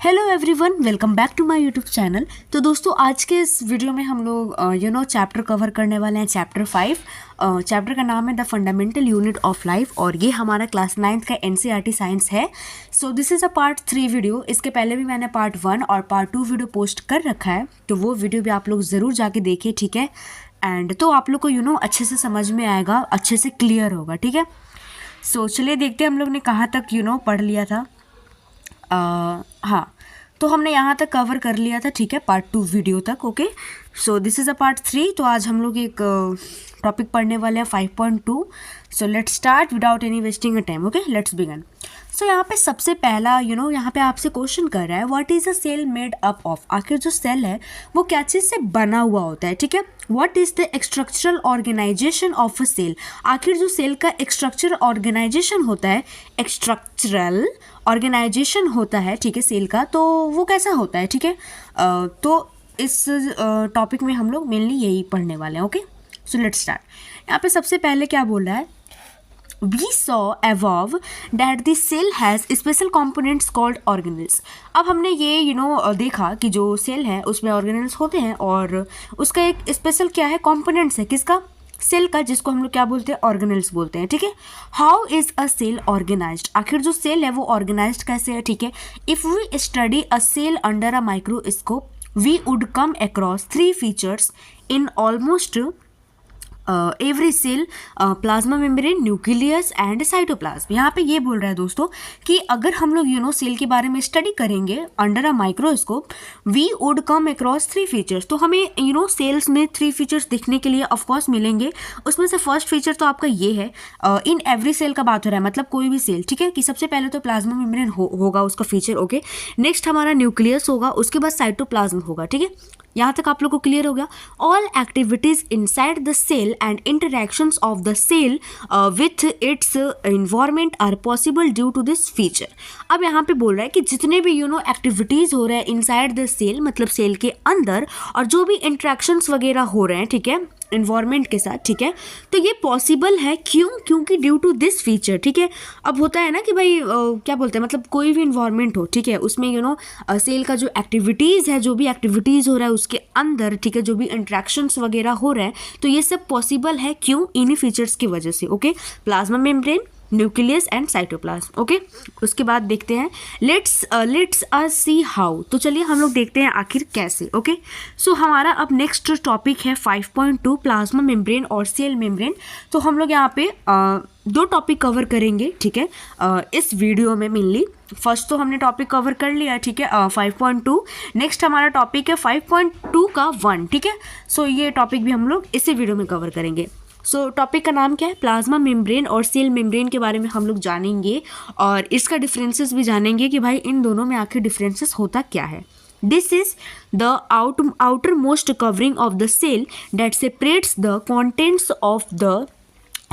Hello everyone, welcome back to my YouTube channel. तो दोस्तों, आज के इस वीडियो में हम लोग चैप्टर कवर करने वाले हैं, चैप्टर 5। चैप्टर का नाम है the fundamental unit of life और ये हमारा क्लास 9th का एनसीईआरटी साइंस है। So this is a part 3 video. इसके पहले भी मैंने पार्ट 1 और पार्ट 2 वीडियो पोस्ट कर रखा है, तो वो वीडियो भी आप लोग ज़रूर जाके देखिए, ठीक है। एंड तो आप लोग को अच्छे से समझ में आएगा, अच्छे से क्लियर होगा, ठीक है। सो चलिए देखते हैं हम लोग ने कहाँ तक पढ़ लिया था। हाँ, तो हमने यहाँ तक कवर कर लिया था, ठीक है, पार्ट 2 वीडियो तक। Okay, so this is a part 3। तो आज हम लोग एक टॉपिक पढ़ने वाले हैं 5.2। So let's start without any wasting a time. Okay, let's begin. So यहाँ पे सबसे पहला यहाँ पे आपसे क्वेश्चन कर रहा है, what is a cell made up of. आखिर जो सेल है वो क्या चीज़ से बना हुआ होता है, ठीक है। What is the structural organization of a cell. आखिर जो सेल का स्ट्रक्चरल ऑर्गेनाइजेशन होता है, स्ट्रक्चरल ऑर्गेनाइजेशन होता है, ठीक है, सेल का, तो वो कैसा होता है, ठीक है। तो इस टॉपिक में हम लोग मेनली यही पढ़ने वाले हैं। Okay, so let's start. यहाँ पे सबसे पहले क्या बोल रहा है, We saw above that the cell has special components called organelles। अब हमने ये देखा कि जो सेल है उसमें ऑर्गेनल्स होते हैं और उसका एक स्पेशल क्या है, कॉम्पोनेंट्स है, किसका, सेल का, जिसको हम लोग क्या बोलते हैं, ऑर्गेनल्स बोलते हैं, ठीक है। How is a cell organized. आखिर जो सेल है वो ऑर्गेनाइज्ड कैसे है, ठीक है। If we study a cell under a microscope we would come across 3 features in almost every cell, plasma membrane, nucleus and cytoplasm. यहाँ पे ये बोल रहा है दोस्तों कि अगर हम लोग सेल के बारे में स्टडी करेंगे under a microscope, we would come across 3 features. तो हमें सेल्स में 3 फीचर्स दिखने के लिए ऑफकोर्स मिलेंगे। उसमें से फर्स्ट फीचर तो आपका ये है, इन एवरी सेल का बात हो रहा है, मतलब कोई भी सेल, ठीक है, कि सबसे पहले तो प्लाज्मा मेम्ब्रेन होगा उसका फीचर। ओके, नेक्स्ट हमारा न्यूक्लियस होगा, उसके बाद साइटोप्लाज्म होगा, ठीक है। यहाँ तक आप लोग को क्लियर हो गया। All activities inside the cell and interactions of the cell with its environment are possible due to this feature. अब यहाँ पे बोल रहा है कि जितने भी एक्टिविटीज़ हो रहे हैं इनसाइड द सेल, मतलब सेल के अंदर, और जो भी इंटरैक्शंस वगैरह हो रहे हैं, ठीक है, इन्वायरमेंट के साथ, ठीक है, तो ये पॉसिबल है, क्यों, क्योंकि ड्यू टू दिस फीचर, ठीक है। अब होता है ना कि भाई क्या बोलते हैं, मतलब कोई भी इन्वायरमेंट हो, ठीक है, उसमें सेल का जो एक्टिविटीज़ है, जो भी एक्टिविटीज़ हो रहा है उसके अंदर, ठीक है, जो भी इंट्रैक्शंस वगैरह हो रहे हैं, तो ये सब पॉसिबल है, क्यों, इन्हीं फीचर्स की वजह से। Okay, plasma membrane, nucleus and cytoplasm. Okay, उसके बाद देखते हैं लेट्स अस सी हाउ। तो चलिए हम लोग देखते हैं आखिर कैसे। ओके, सो हमारा अब नेक्स्ट टॉपिक है 5.2 प्लाज्मा मेम्ब्रेन और सेल मेम्ब्रेन। तो हम लोग यहाँ पे 2 टॉपिक कवर करेंगे, ठीक है, इस वीडियो में मेनली। फर्स्ट तो हमने टॉपिक कवर कर लिया, ठीक है, 5.2। नेक्स्ट हमारा टॉपिक है 5.2 का 1, ठीक है। सो ये टॉपिक भी हम लोग इसी वीडियो में कवर करेंगे। सो टॉपिक का नाम क्या है, प्लाज्मा मेम्ब्रेन और सेल मेम्ब्रेन के बारे में हम लोग जानेंगे और इसका डिफरेंसेस भी जानेंगे कि भाई इन दोनों में आखिर डिफरेंसेस होता क्या है। This is the outermost covering of the cell that separates the contents of the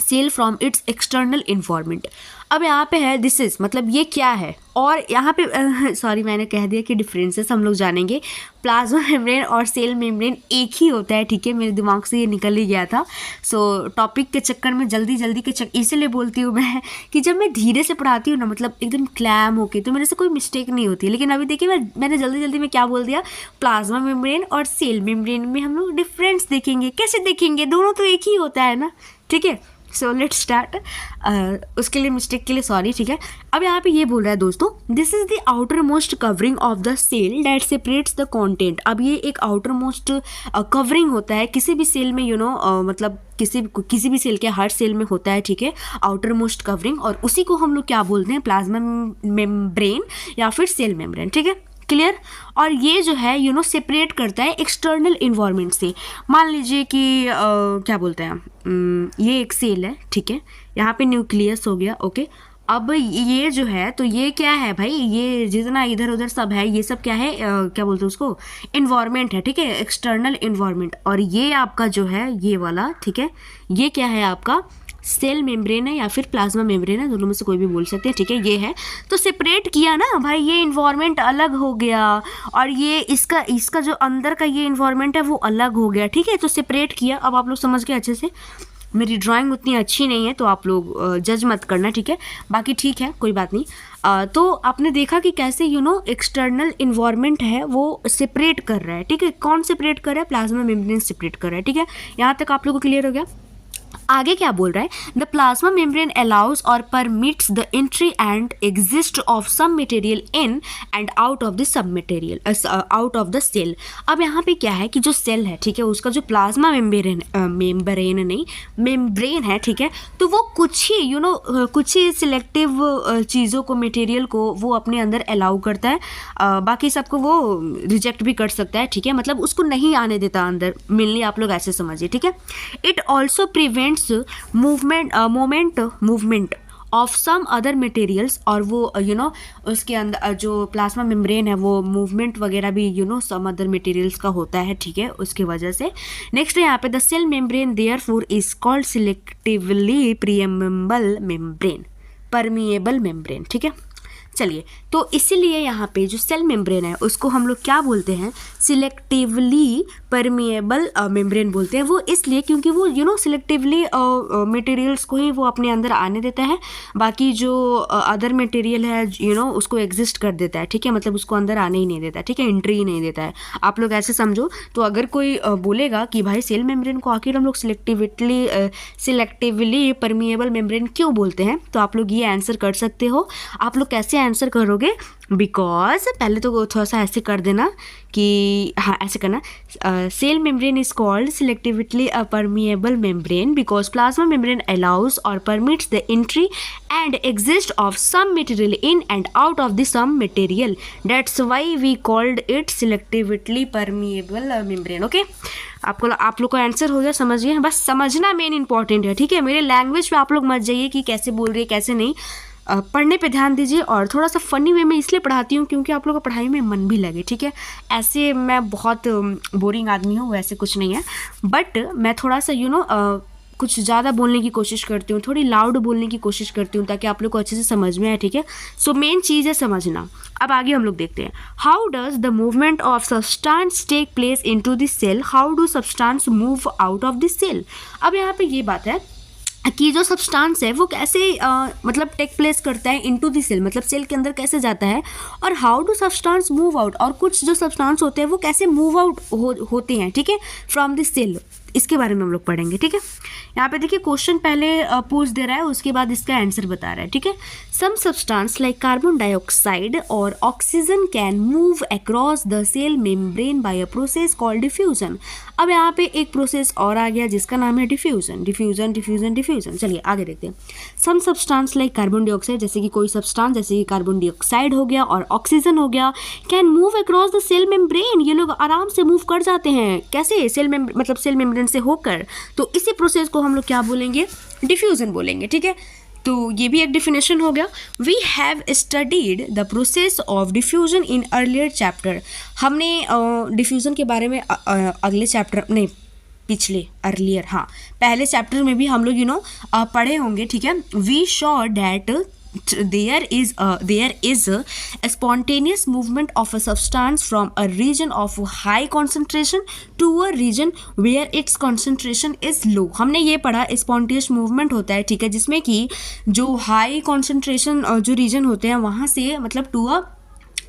cell from its external environment. अब यहाँ पे है दिस इज, मतलब ये क्या है, और यहाँ पे सॉरी मैंने कह दिया कि डिफरेंसेस हम लोग जानेंगे। प्लाज्मा मेम्ब्रेन और सेल मेम्ब्रेन एक ही होता है, ठीक है, मेरे दिमाग से ये निकल ही गया था। सो टॉपिक के चक्कर में जल्दी के इसीलिए बोलती हूँ मैं कि जब मैं धीरे से पढ़ाती हूँ ना, मतलब एकदम क्लैम होके, तो मेरे से कोई मिस्टेक नहीं होती। लेकिन अभी देखिए मैंने जल्दी में क्या बोल दिया, प्लाज्मा मेम्ब्रेन और सेल मेम्ब्रेन में हम लोग डिफरेंस देखेंगे। कैसे देखेंगे, दोनों तो एक ही होता है ना, ठीक है। सो लेट्स स्टार्ट। उसके लिए मिस्टेक के लिए सॉरी, ठीक है। अब यहाँ पे ये बोल रहा है दोस्तों, this is the outermost covering of the cell that separates the content. अब ये एक आउटर मोस्ट कवरिंग होता है किसी भी सेल में, मतलब किसी भी सेल के हर सेल में होता है, ठीक है, आउटर मोस्ट कवरिंग, और उसी को हम लोग क्या बोलते हैं, प्लाज्मा मेम्ब्रेन या फिर सेल मेम्ब्रेन, ठीक है, क्लियर। और ये जो है सेपरेट करता है एक्सटर्नल इन्वायरमेंट से। मान लीजिए कि क्या बोलते हैं, ये एक सेल है, ठीक है, यहाँ पे न्यूक्लियस हो गया। ओके, अब ये जो है, तो ये क्या है भाई, ये जितना इधर उधर सब है, ये सब क्या है, क्या बोलते हैं उसको, इन्वायरमेंट है, ठीक है, एक्सटर्नल इन्वायरमेंट। और ये आपका जो है ये वाला, ठीक है, ये क्या है आपका सेल मेम्ब्रेन है या फिर प्लाज्मा मेम्ब्रेन है, दोनों में से कोई भी बोल सकते हैं, ठीक है। ये है तो सेपरेट किया ना भाई, ये इन्वायरमेंट अलग हो गया और ये इसका जो अंदर का ये इन्वायरमेंट है वो अलग हो गया, ठीक है। तो सेपरेट किया। अब आप लोग समझ गए अच्छे से। मेरी ड्राइंग उतनी अच्छी नहीं है तो आप लोग जज मत करना, ठीक है। बाकी ठीक है, कोई बात नहीं। तो आपने देखा कि कैसे एक्सटर्नल इन्वायरमेंट है वो सेपरेट कर रहा है, ठीक है। कौन सेपरेट कर रहा है? प्लाज्मा मेम्ब्रेन सेपरेट कर रहा है, ठीक है। यहाँ तक आप लोगों को क्लियर हो गया? आगे क्या बोल रहा है? द प्लाज्मा मेम्ब्रेन अलाउज और permits the entry and exist of some material in and out of the sub material out of the cell. अब यहाँ पे क्या है कि जो सेल है, ठीक है, उसका जो प्लाज्मा मेम्ब्रेन है, ठीक है, तो वो कुछ ही कुछ ही सिलेक्टिव चीज़ों को, मटेरियल को वो अपने अंदर अलाउ करता है, बाकी सबको वो रिजेक्ट भी कर सकता है, ठीक है, मतलब उसको नहीं आने देता अंदर। मेनली आप लोग ऐसे समझिए, ठीक है। It also prevents movement of some other materials, और वो उसके अंदर जो प्लाज्मा मेम्ब्रेन है वो मूवमेंट वगैरह भी सम अदर मटेरियल्स का होता है, ठीक है, उसकी वजह से। नेक्स्ट है यहाँ पे the cell membrane therefore is called selectively permeable membrane, ठीक है। चलिए, तो इसीलिए यहाँ पे जो सेल मेम्ब्रेन है उसको हम लोग क्या बोलते हैं? सिलेक्टिवली परमिएबल मेम्ब्रेन बोलते हैं। वो इसलिए क्योंकि वो सिलेक्टिवली मटेरियल्स को ही वो अपने अंदर आने देता है, बाकी जो अदर मटेरियल है उसको एग्जिस्ट कर देता है, ठीक है, मतलब उसको अंदर आने ही नहीं देता, ठीक है, एंट्री ही नहीं देता है। आप लोग ऐसे समझो। तो अगर कोई बोलेगा कि भाई सेल मेम्ब्रेन को आखिर हम लोग सिलेक्टिवली परमिएबल मेम्ब्रेन क्यों बोलते हैं, तो आप लोग ये आंसर कर सकते हो। आप लोग कैसे आंसर करोगे? बिकॉज पहले तो थोड़ा सा ऐसे कर देना कि हाँ, ऐसे करना, cell membrane is called selectively permeable membrane because plasma membrane allows और permits the entry and exist of some material in and out of the some material, that's why we called it selectively permeable membrane. Okay, आप लोग को answer हो गया? समझिए, बस समझना main important है, ठीक है। मेरे लैंग्वेज पे आप लोग मत जाइए कि कैसे बोल रही है कैसे नहीं, पढ़ने पे ध्यान दीजिए। और थोड़ा सा फ़नी वे में इसलिए पढ़ाती हूँ क्योंकि आप लोगों को पढ़ाई में मन भी लगे, ठीक है। ऐसे मैं बहुत बोरिंग आदमी हूँ, वैसे कुछ नहीं है, बट मैं थोड़ा सा कुछ ज़्यादा बोलने की कोशिश करती हूँ, थोड़ी लाउड बोलने की कोशिश करती हूँ ताकि आप लोग को अच्छे से समझ में आए, ठीक है। सो मेन चीज़ है समझना। अब आगे हम लोग देखते हैं, how does the movement of substance take place into the cell, how do substance move out of the cell. अब यहाँ पे ये बात है कि जो सब्सटेंस है वो कैसे मतलब टेक प्लेस करता है इनटू द सेल, मतलब सेल के अंदर कैसे जाता है, और how do substance move out, और कुछ जो सब्सटेंस होते हैं वो कैसे मूव आउट होते हैं, ठीक है, फ्रॉम द सेल। इसके बारे में हम लोग पढ़ेंगे, ठीक है। यहाँ पे देखिए क्वेश्चन पहले पूछ दे रहा है, उसके बाद इसका आंसर बता रहा है, ठीक है। Some substance like carbon dioxide और oxygen can move across the cell membrane by a process called diffusion. अब यहाँ पे एक प्रोसेस और आ गया जिसका नाम है डिफ्यूजन। चलिए आगे देखते हैं। Some substance like carbon dioxide, जैसे कि कोई सब्सटेंस जैसे कि कार्बन डाइऑक्साइड हो गया और ऑक्सीजन हो गया, can move across the cell membrane, ये लोग आराम से मूव कर जाते हैं। कैसे? सेल मेम्ब्रेन से होकर। तो इसी प्रोसेस को हम लोग क्या बोलेंगे? डिफ्यूजन बोलेंगे, ठीक है। तो ये भी एक डिफिनेशन हो गया। We have studied the process of diffusion in earlier chapter. हमने डिफ्यूजन के बारे में अगले चैप्टर नहीं, पिछले अर्लियर, हाँ, पहले चैप्टर में भी हम लोग पढ़े होंगे, ठीक है। We show that there is a spontaneous movement of a substance from a region of high concentration to a region where its concentration is low। हमने ये पढ़ा spontaneous movement होता है, ठीक है, जिसमें कि जो high concentration जो region होते हैं वहाँ से मतलब to a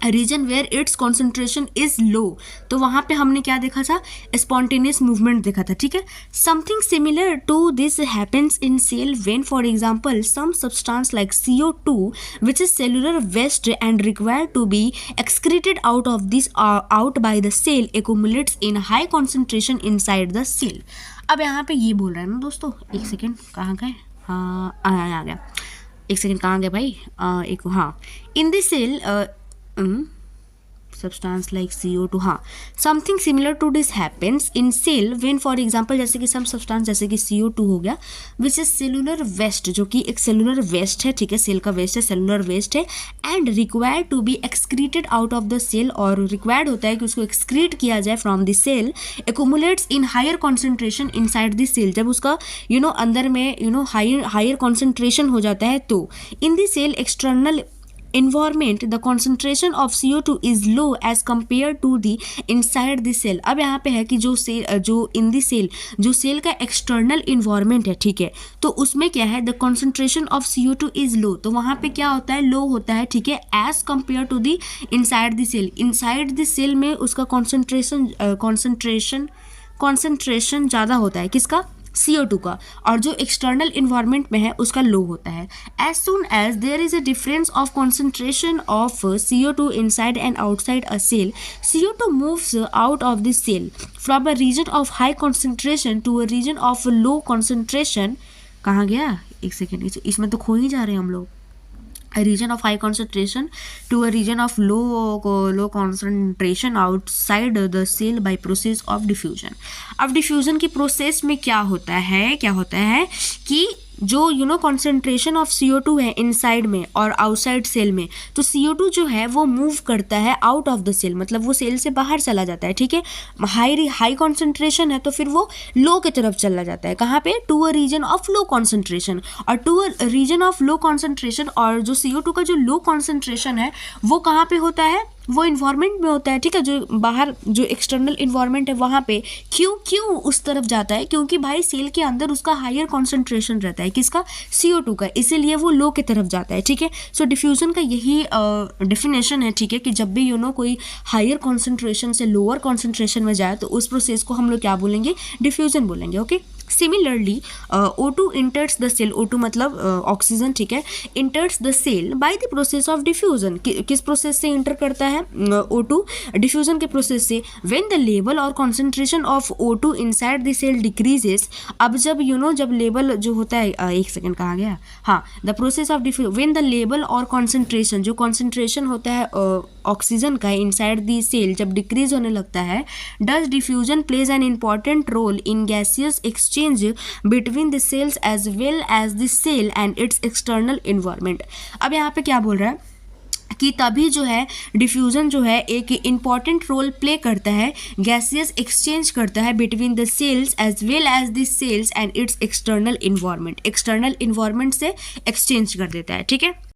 region where its concentration is low, तो वहाँ पे हमने क्या देखा था? स्पॉन्टेनियस मूवमेंट देखा था, ठीक है। Something similar to this happens in cell when for example some substance like CO2 which is cellular waste and required to be excreted out by the cell accumulates in high concentration inside the cell. अब यहाँ पे ये बोल रहा है ना दोस्तों, एक सेकेंड, कहाँ गए? हाँ, आ गया, एक सेकेंड, कहाँ गए भाई? हाँ, in this cell substance like CO2, हाँ, something similar to this happens in cell when for example, जैसे कि सम सब्सटेंस जैसे कि CO2 हो गया विच इज सेलुलर वेस्ट, जो कि एक सेलुलर वेस्ट है, ठीक है, सेल का वेस्ट है, सेलुलर वेस्ट है, and required to be excreted out of the cell, और रिक्वायर्ड होता है कि उसको एक्सक्रीट किया जाए from the cell, accumulates in higher concentration inside the cell, जब उसका अंदर में हायर कॉन्सेंट्रेशन हो जाता है तो in the cell external environment the concentration of CO2 is low as compared to the inside the cell. अब यहाँ पे है कि जो in the cell, जो सेल का एक्सटर्नल इन्वायरमेंट है, ठीक है, तो उसमें क्या है, the concentration of CO2 is low, तो वहाँ पे क्या होता है, लो होता है, ठीक है, as compare to the inside the cell. Inside the cell में उसका कॉन्सेंट्रेशन ज़्यादा होता है, किसका, CO2 का, और जो एक्सटर्नल इन्वायरमेंट में है उसका लो होता है. As soon as there is a difference of concentration of CO2 inside and outside a cell, CO2 moves out of the cell from a region of high concentration to a region of low concentration. कहाँ गया, एक second, इसमें तो खो ही जा रहे हैं हम लोग. A region of high concentration to a region of low concentration outside the cell by process of diffusion. अब डिफ्यूजन की प्रोसेस में क्या होता है कि जो कॉन्सेंट्रेशन ऑफ CO2 है इनसाइड में और आउटसाइड सेल में, तो CO2 जो है वो मूव करता है आउट ऑफ द सेल, मतलब वो सेल से बाहर चला जाता है, ठीक है. हाई कॉन्सेंट्रेशन है तो फिर वो लो की तरफ चला जाता है, कहाँ पे, to a region of low concentration. और to a region of low concentration, और जो CO2 का जो लो कॉन्सेंट्रेशन है वो कहाँ पे होता है, वो इन्वायरमेंट में होता है, ठीक है, जो बाहर जो एक्सटर्नल इन्वायरमेंट है वहाँ पे. क्यों उस तरफ जाता है, क्योंकि भाई सेल के अंदर उसका हायर कॉन्सेंट्रेशन रहता है, किसका, CO2 का, इसीलिए वो लो की तरफ जाता है, ठीक है. सो डिफ्यूजन का यही डेफिनेशन है, ठीक है, कि जब भी कोई हायर कॉन्सेंट्रेशन से लोअर कॉन्सेंट्रेशन में जाए तो उस प्रोसेस को हम लोग क्या बोलेंगे, डिफ्यूजन बोलेंगे. Okay. Similarly, O2 enters the cell, O2 मतलब ऑक्सीजन, ठीक है, enters the cell by the process of diffusion. किस प्रोसेस से इंटर करता है O2, डिफ्यूजन के प्रोसेस से. when the level और concentration of O2 inside the cell decreases, अब जब जब लेवल जो होता है, एक सेकेंड, कहाँ गया, हाँ, the process of diffusion, when the level और concentration, जो concentration होता है ऑक्सीजन का इनसाइड द सेल जब डिक्रीज होने लगता है, does diffusion plays an important role in gaseous exchange between the cells as well as the cell and its external environment. अब यहाँ पे क्या बोल रहा है कि तभी जो है डिफ्यूज़न जो है एक इम्पॉर्टेंट रोल प्ले करता है, गैसियस एक्सचेंज करता है between the cells as well as the cells and its external environment से एक्सचेंज कर देता है, ठीक है.